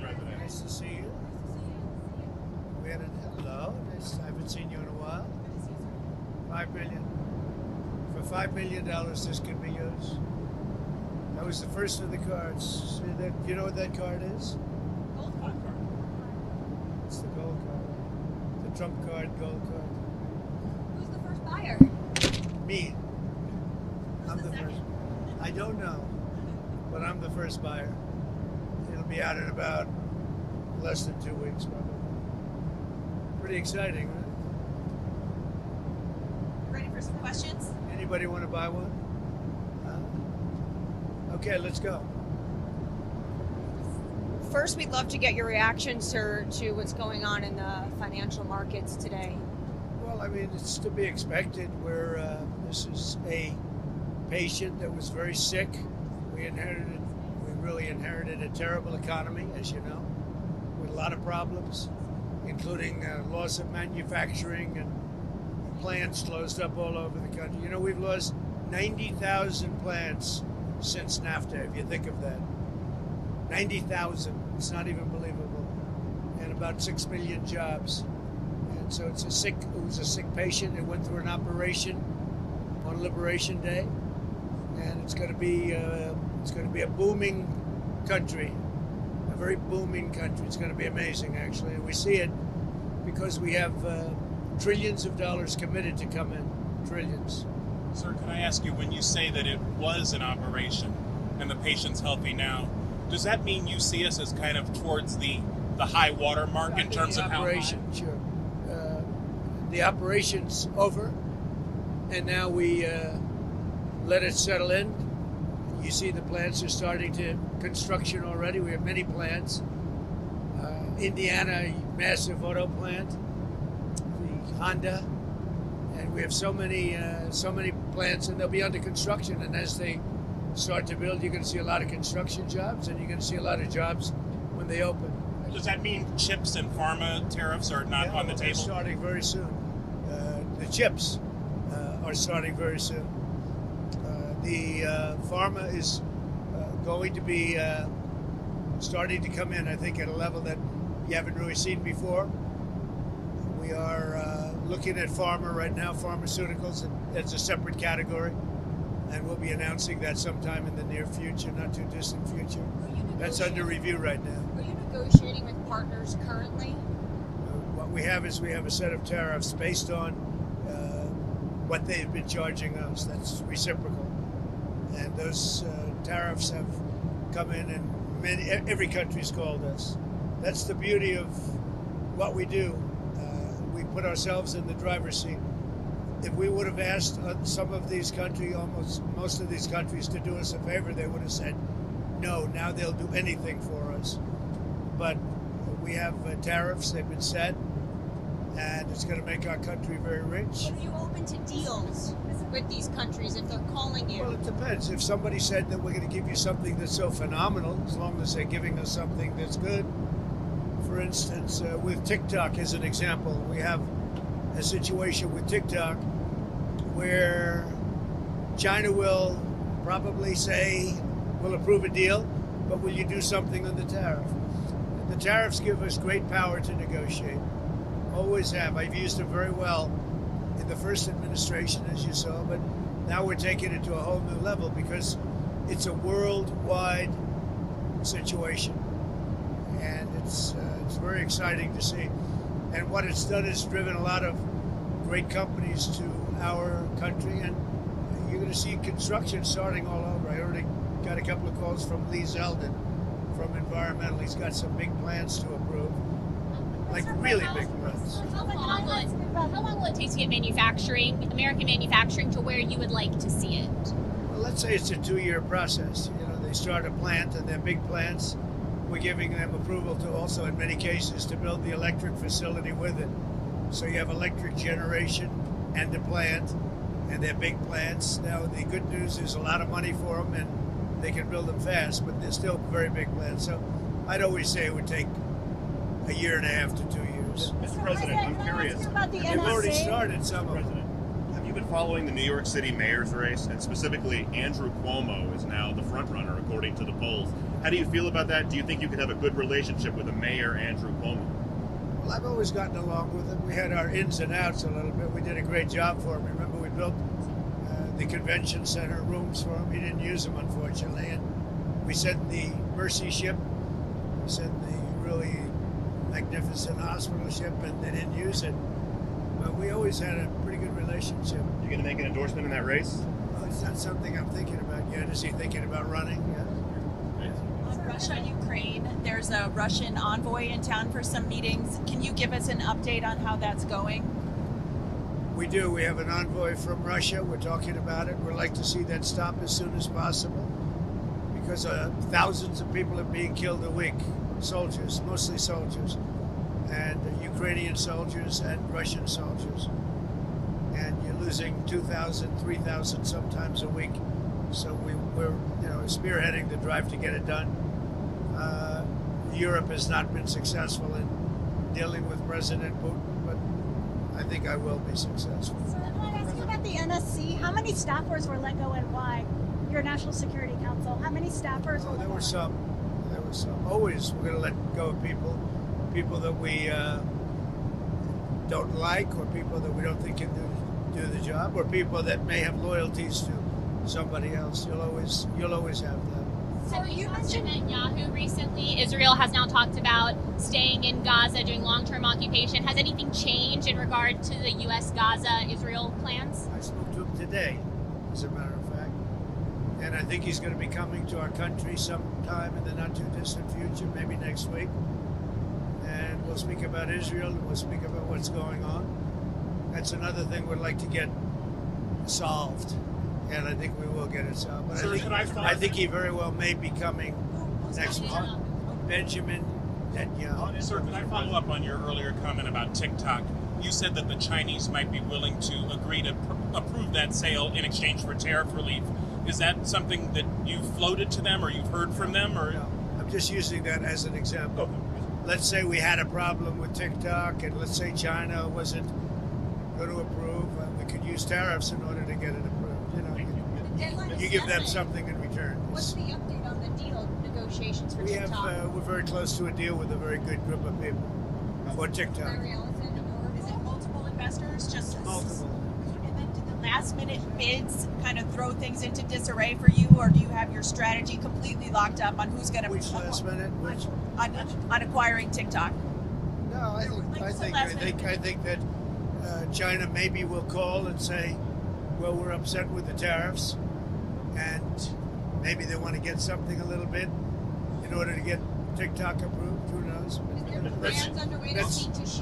President. Nice to see you. Hello. I haven't seen you in a while. $5 billion. For $5 million, this could be yours. That was the first of the cards. See that? You know what that card is? Gold card. It's the gold card. The Trump card, gold card. Who's the first buyer? Me. I'm Who's the first. second? I don't know, but I'm the first buyer. It'll be out in about less than 2 weeks, probably. Pretty exciting, right? Ready for some questions? Anybody want to buy one? Okay, let's go. First, we'd love to get your reaction, sir, to what's going on in the financial markets today. Well, I mean, it's to be expected. This is a patient that was very sick. We really inherited a terrible economy, as you know, with a lot of problems, including loss of manufacturing and plants closed up all over the country. You know, we've lost 90,000 plants since NAFTA, if you think of that. 90,000. It's not even believable. And about 6 million jobs. And so it was a sick patient. It went through an operation on Liberation Day. And it's going to be a booming country, a very booming country. It's going to be amazing, actually. And we see it because we have trillions of dollars committed to come in. Trillions. Sir, can I ask you, when you say that it was an operation and the patient's healthy now, does that mean you see us as kind of towards the high water mark in terms of how high? Sure. The operation's over, and now we let it settle in. You see the plants are starting to construction already. We have many plants. Indiana, massive auto plant, the Honda, and we have so many plants, and they'll be under construction. And as they start to build, you're going to see a lot of construction jobs, and you're going to see a lot of jobs when they open. Does that mean chips and pharma tariffs are not on the They're table? starting very soon. The chips are starting very soon. The pharma is going to be starting to come in, I think, at a level that you haven't really seen before. We are looking at pharma right now, pharmaceuticals, as a separate category, and we'll be announcing that sometime in the near future, not too distant future. That's under review right now. Are you negotiating with partners currently? What we have is we have a set of tariffs based on what they've been charging us. That's reciprocal. And those tariffs have come in, and every country's called us. That's the beauty of what we do. We put ourselves in the driver's seat. If we would have asked some of these countries, almost most of these countries, to do us a favor, they would have said no. Now they'll do anything for us. But we have tariffs, they've been set, and it's going to make our country very rich. Are you open to deals with these countries if they're calling you? Well, it depends. If somebody said that we're going to give you something that's so phenomenal, as long as they're giving us something that's good. For instance, with TikTok as an example, we have a situation with TikTok where China will probably say, we'll approve a deal, but will you do something on the tariff? The tariffs give us great power to negotiate. Always have. I've used them very well in the first administration, as you saw, but now we're taking it to a whole new level because it's a worldwide situation, and it's very exciting to see. And what it's done is driven a lot of great companies to our country, and you're going to see construction starting all over. I already got a couple of calls from Lee Zeldin from Environmental. He's got some big plans to approve, like really big plans. How long will it take to get American manufacturing, to where you would like to see it? Well, let's say it's a 2-year process. You know, they start a plant, and they're big plants. We're giving them approval to also, in many cases, to build the electric facility with it. So you have electric generation and the plant, and they're big plants. Now, the good news is a lot of money for them, and they can build them fast, but they're still very big plants. So I'd always say it would take a year and a half to 2 years. Mr. President, I'm curious. They've already started some of them. President, have you been following the New York City mayor's race? And specifically, Andrew Cuomo is now the front runner, according to the polls. How do you feel about that? Do you think you could have a good relationship with the mayor, Andrew Cuomo? Well, I've always gotten along with him. We had our ins and outs a little bit. We did a great job for him. Remember, we built the convention center rooms for him. He didn't use them, unfortunately. And we sent the Mercy ship. We sent the really magnificent hospital ship, and they didn't use it. But we always had a pretty good relationship. You going to make an endorsement in that race? Well, it's not something I'm thinking about yet. Is he thinking about running? Yeah. On Russia, Ukraine, there's a Russian envoy in town for some meetings. Can you give us an update on how that's going? We do. We have an envoy from Russia. We're talking about it. We'd like to see that stop as soon as possible because thousands of people are being killed a week. Soldiers, mostly soldiers, and Ukrainian soldiers and Russian soldiers. And you're losing 2,000, 3,000 sometimes a week. So we're spearheading the drive to get it done. Europe has not been successful in dealing with President Putin, but I think I will be successful. So I want to ask you about the NSC. How many staffers were let go and why? Your National Security Council. How many staffers were let go? There were some. Always we're going to let go of people that we don't like, or people that we don't think can do the job, or people that may have loyalties to somebody else. You'll always have that. So you mentioned Netanyahu recently. Israel has now talked about staying in Gaza, doing long-term occupation. Has anything changed in regard to the U.S. Gaza-Israel plans? I spoke to him today, as a matter of fact, and I think he's going to be coming to our country sometime in the not-too-distant future, maybe next week. And we'll speak about Israel, and we'll speak about what's going on. That's another thing we'd like to get solved. And I think we will get it solved. But Sir, I think he very well may be coming next month. Benjamin Netanyahu. Sir, can I follow up on your earlier comment about TikTok? You said that the Chinese might be willing to agree to approve that sale in exchange for tariff relief. Is that something that you've floated to them, or you've heard from them? Or no, I'm just using that as an example. Let's say we had a problem with TikTok, and let's say China wasn't going to approve. We could use tariffs in order to get it approved. You give them something in return. What's the update on the deal negotiations for We TikTok? have we're very close to a deal with a very good group of people for TikTok. Is it multiple investors? Just Multiple. And then do the last minute bids kind of throw things into disarray for you, or do you have your strategy completely locked up on who's going to Which last minute? Which? on acquiring TikTok? No, I think that China maybe will call and say, well, we're upset with the tariffs, and maybe they want to get something a little bit in order to get TikTok approved. Who knows?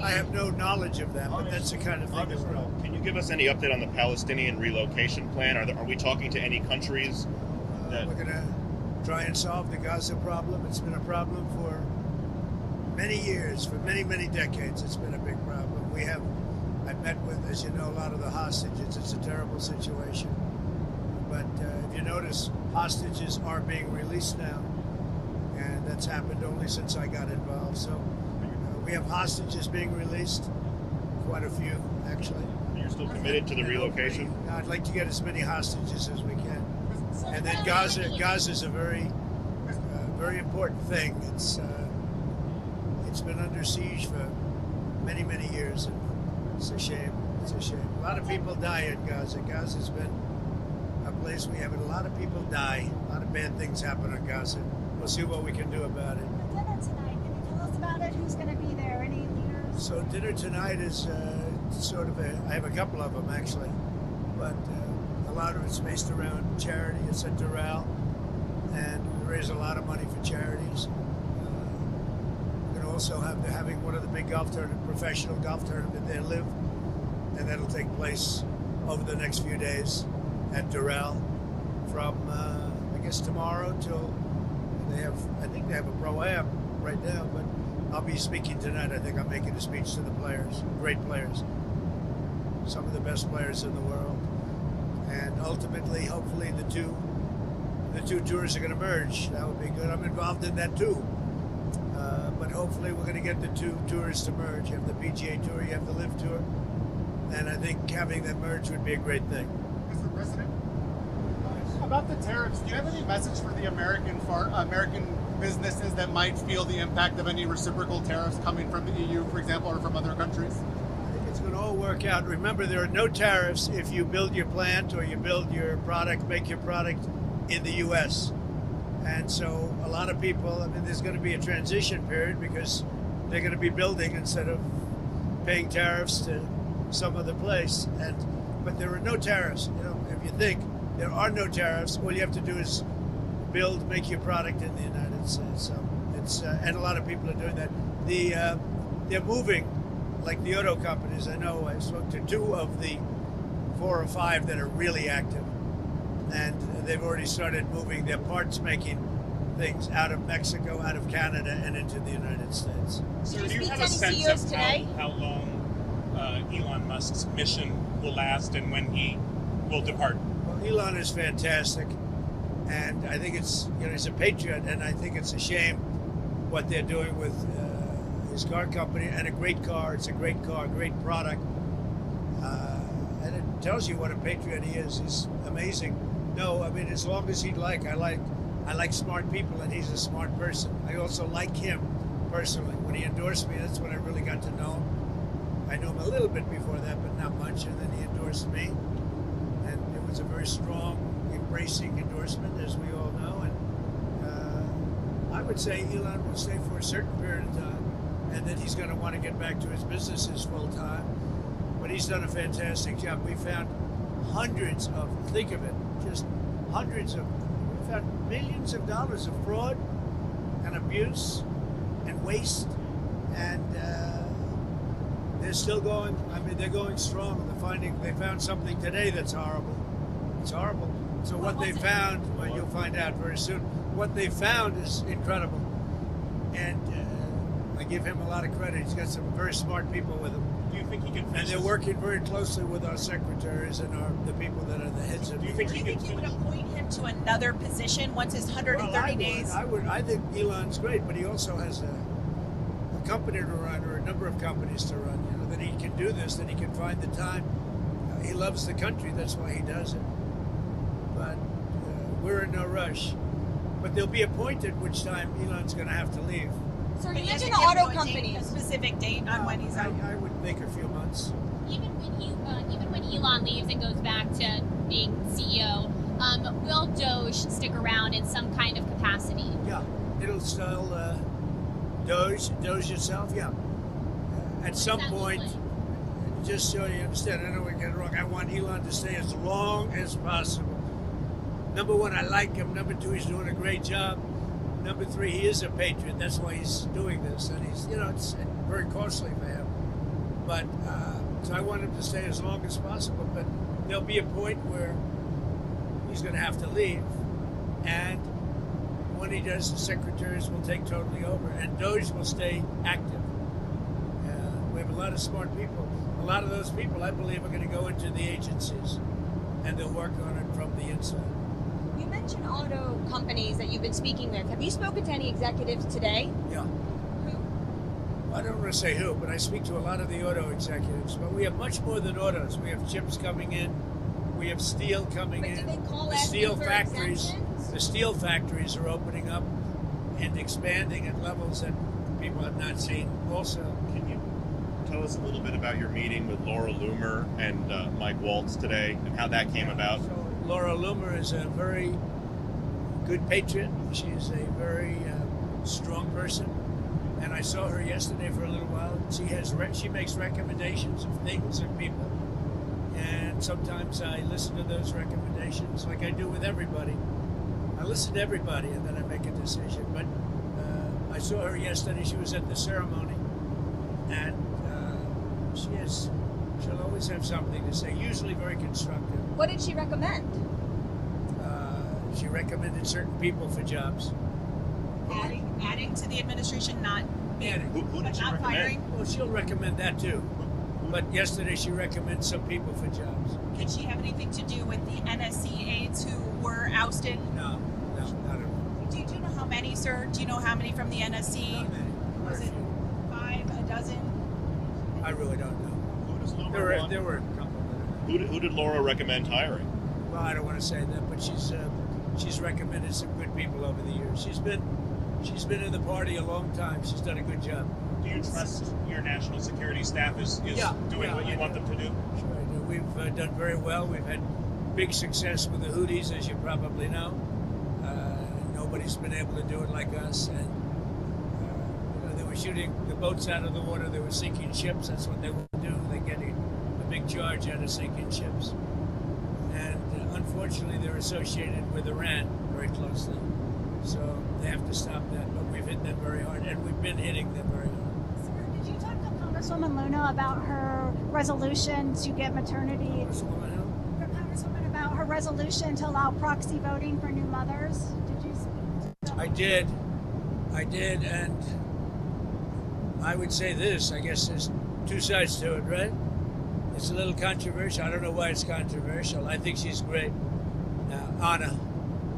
I have no knowledge of that, but that's the kind of thing that we're on. Can you give us any update on the Palestinian relocation plan? Are we talking to any countries? We're going to try and solve the Gaza problem. It's been a problem for many years, for many, many decades. It's been a big problem. I've met with, as you know, a lot of the hostages. It's a terrible situation. But if you notice, hostages are being released now. And that's happened only since I got involved. So we have hostages being released, quite a few, actually. You're still committed to the relocation? I'd like to get as many hostages as we can. And then Gaza's a very, very important thing. It's been under siege for many, many years. And it's a shame. It's a shame. A lot of people die in Gaza. Gaza's been a place we have a lot of people die. A lot of bad things happen in Gaza. We'll see what we can do about it. Dinner tonight. Can you tell us about it? Who's going to be there? Any leaders? So dinner tonight is sort of I have a couple of them actually, but a lot of it's based around charity. It's at Doral, and we raise a lot of money for charities. We're going to also have having one of the big professional golf tournament there live, and that'll take place over the next few days at Doral from I guess tomorrow till I think they have a pro-am right now, but I'll be speaking tonight. I think I'm making a speech to the players, great players, some of the best players in the world, and ultimately, hopefully, the two tours are going to merge. That would be good. I'm involved in that too, but hopefully, we're going to get the two tours to merge. You have the PGA Tour, you have the LIV Tour, and I think having them merge would be a great thing. Mr. President, about the tariffs, do you have any message for the American businesses that might feel the impact of any reciprocal tariffs coming from the EU, for example, or from other countries? I think it's going to all work out. Remember, there are no tariffs if you build your plant or you build your product, make your product in the U.S. And so a lot of people, I mean, there's going to be a transition period because they're going to be building instead of paying tariffs to some other place. But there are no tariffs. You know, if you think there are no tariffs, all you have to do is make your product in the United States. So it's and a lot of people are doing that. They're moving, like the auto companies. I know I spoke to 2 of the 4 or 5 that are really active, and they've already started moving their parts making things out of Mexico, out of Canada, and into the United States. So Did do you you speak have to a any sense CEOs of today? how long Elon Musk's mission will last and when he will depart? Well, Elon is fantastic, and I think he's a patriot, and I think it's a shame what they're doing with his car company, and a great car. It's a great car, great product, and it tells you what a patriot he is. He's amazing. No, I mean, as long as I like smart people, and he's a smart person. I also like him personally. When he endorsed me, that's when I really got to know him. I knew him a little bit before that, but not much, and then he endorsed me, and it was a very strong, embracing endorsement, as we all know. And I would say Elon will stay for a certain period of time, and then he's going to want to get back to his businesses full time. But he's done a fantastic job. We found hundreds of, think of it, just hundreds of, we found millions of dollars of fraud and abuse and waste, and they're still going. I mean, they're going strong. They found something today that's horrible. It's horrible. So what they found, well, you'll find out very soon. What they found is incredible, and I give him a lot of credit. He's got some very smart people with him. Do you think he can And finish? they're working very closely with our secretaries and the people that are the heads of. Do you think Do he you can think you would finish? appoint him to another position once his 130 Well, days? I think Elon's great, but he also has a company to run, or a number of companies to run. You know, that he can do this, that he can find the time. He loves the country. That's why he does it. But we're in no rush. But there'll be a point at which time Elon's going to have to leave. So But you he hasn't mentioned given auto you a companies. specific date on when he's out. I would think a few months. Even when Elon leaves and goes back to being CEO, will DOGE stick around in some kind of capacity? Yeah, it'll still Doge itself. Yeah, at some What does that look point. like? Just so you understand, I don't want to get it wrong. I want Elon to stay as long as possible. Number 1, I like him. Number 2, he's doing a great job. Number 3, he is a patriot. That's why he's doing this, and he's, it's very costly for him. But so I want him to stay as long as possible. But there'll be a point where he's going to have to leave, and when he does, the secretaries will take totally over, and DOGE will stay active. We have a lot of smart people. A lot of those people, I believe, are going to go into the agencies, and they'll work on it from the inside. You mentioned auto companies that you've been speaking with. Have you spoken to any executives today? Yeah. Who? I don't want to say who, but I speak to a lot of the auto executives. But we have much more than autos. We have chips coming in. We have steel coming But in. do they call The asking steel for factories. exemptions? The steel factories are opening up and expanding at levels that people have not seen. Also, Can you tell us a little bit about your meeting with Laura Loomer and Mike Waltz today, and how that came about? So Laura Loomer is a very good patriot. She's a very strong person, and I saw her yesterday for a little while. She makes recommendations of things and people, and sometimes I listen to those recommendations, like I do with everybody. I listen to everybody, and then I make a decision. But I saw her yesterday. She was at the ceremony, and she'll always have something to say. Usually very constructive. What did she recommend? She recommended certain people for jobs. Adding to the administration, not Adding. Who did she not recommend? firing. Well, she'll recommend that too. But yesterday she recommended some people for jobs. Did she have anything to do with the NSC aides who were ousted? No, not at all. Do you know how many, sir? Do you know how many from the NSC? Not many. Was Very it few. 5, a dozen? I really don't know. Who does Laura want? There were a couple. Who did Laura recommend hiring? Well, I don't want to say that, but she's recommended some good people over the years. She's been She's been in the party a long time. She's done a good job. Do you trust your national security staff is doing what you want them to do? Sure I do. We've done very well. We've had big success with the Houthis, as you probably know. Nobody's been able to do it like us. And they were shooting the boats out of the water. They were sinking ships. That's what they would do. They're getting a big charge out of sinking ships. And unfortunately, they're associated with Iran very closely. So they have to stop that. But we've hit them very hard, and we've been hitting them very hard. Sir, did you talk to Congresswoman Luna about her resolution to get maternity? Congresswoman, about her resolution to allow proxy voting for new mothers? Did you speak to them? I did, and I would say this. I guess there's two sides to it, right? It's a little controversial. I don't know why it's controversial. I think she's great. Anna.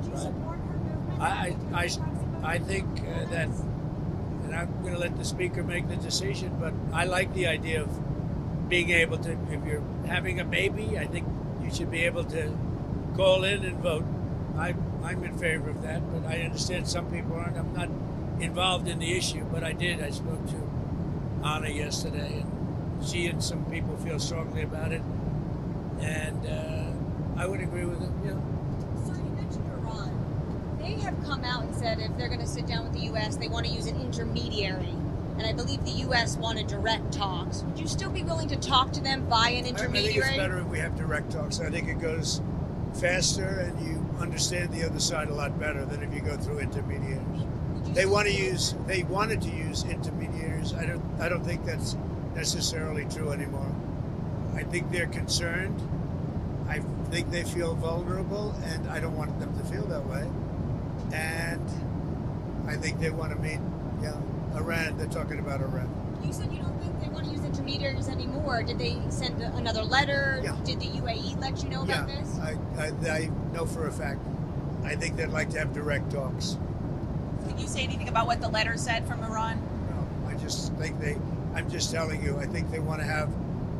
Do you support her movement? I think that, and I'm going to let the speaker make the decision, but I like the idea of being able to, if you're having a baby, I think you should be able to call in and vote. I'm in favor of that, but I understand some people aren't. I'm not involved in the issue, but I did. I spoke to Anna yesterday, and she and some people feel strongly about it, and I would agree with them, yeah. So you mentioned Iran. They have come out and said if they're going to sit down with the U.S., they want to use an intermediary. And I believe the U.S. wanted direct talks. Would you still be willing to talk to them via an intermediary? I think it's better if we have direct talks. I think it goes faster, and you understand the other side a lot better than if you go through intermediaries. They wanted to use intermediaries. I don't think that's necessarily true anymore. I think they're concerned. I think they feel vulnerable, and I don't want them to feel that way. And I think they want to meet, Iran. They're talking about Iran. You said you don't think they want to use intermediaries anymore. Did they send another letter? Yeah. Did the UAE let you know about this? I know for a fact. I think they'd like to have direct talks. Can you say anything about what the letter said from Iran? No, I just think I'm just telling you, I think they want to have,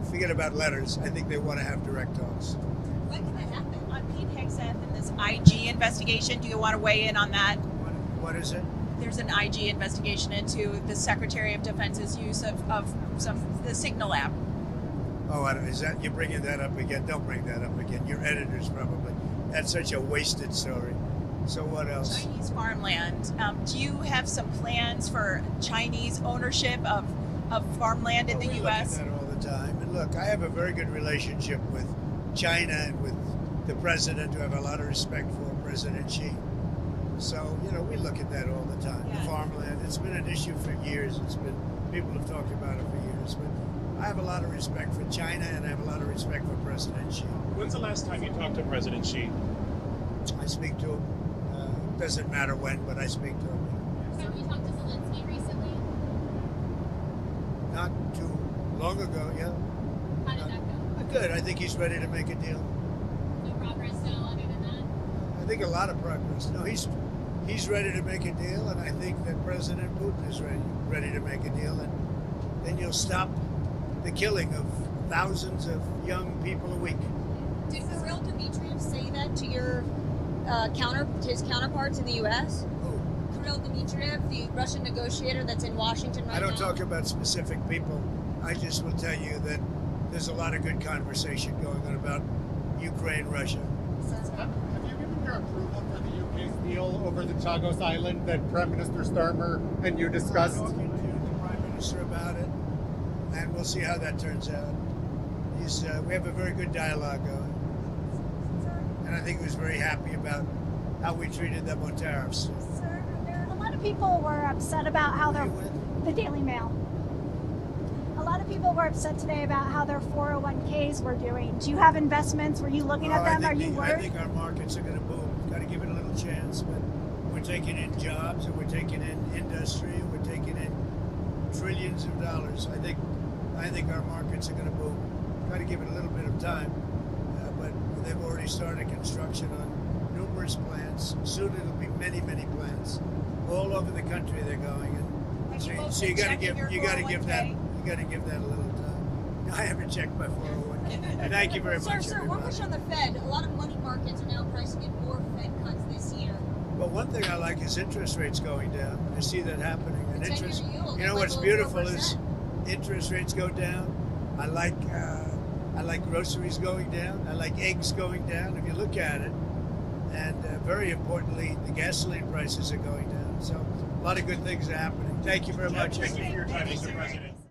forget about letters, I think they want to have direct talks. When can that happen? On Pete Hegseth and this IG investigation, do you want to weigh in on that? What is it? There's an IG investigation into the Secretary of Defense's use of the Signal app. Oh, is that, you're bringing that up again? Don't bring that up again. Your editors probably. That's such a wasted story. So what else? Chinese farmland. Do you have some plans for Chinese ownership of farmland in the U.S.? We look at that all the time. And look, I have a very good relationship with China and with the president, who I have a lot of respect for, President Xi. So, we look at that all the time. Yeah. The farmland, it's been an issue for years. People have talked about it for years. But I have a lot of respect for China, and I have a lot of respect for President Xi. When's the last time you talked to President Xi? I speak to him. Doesn't matter when, but I speak to him. So you talked to Zelensky recently? Not too long ago, yeah. How did that go? Good. I think he's ready to make a deal. No progress still other than that? I think a lot of progress. No, he's ready to make a deal, and I think that President Putin is ready to make a deal, and then you'll stop the killing of thousands of young people a week. Did Kirill Dmitriev say that to your his counterparts in the U.S.? Who? Kirill Dmitriev, the Russian negotiator that's in Washington right now? I don't talk about specific people. I just will tell you that there's a lot of good conversation going on about Ukraine, Russia. Have you given your approval for the UK's deal over the Chagos Island that Prime Minister Starmer and you discussed? I'm talking to the Prime Minister about it, and we'll see how that turns out. We have a very good dialogue going. And I think he was very happy about how we treated them on tariffs. Sir, a lot of people were upset about how the Daily Mail. A lot of people were upset today about how their 401ks were doing. Do you have investments? Were you looking at them? Are you worried? I think our markets are going to boom. We've got to give it a little chance. But we're taking in jobs, and we're taking in industry, and we're taking in trillions of dollars. I think our markets are going to boom. Got to give it a little bit of time. But they've already started construction on numerous plants. Soon it'll be many, many plants all over the country. They're going, and so you got to give that a little time. I haven't checked my 401k. Thank you very much. Sir, one question on the Fed. A lot of money markets are now pricing in more Fed cuts this year. But one thing I like is interest rates going down. I see that happening. And The 10-year interest, yield you know is what's like beautiful 4%. is interest rates go down. I like groceries going down. I like eggs going down. If you look at it, and very importantly, the gasoline prices are going down. So a lot of good things are happening. Thank you very much. Thank you for your time, Mr. President.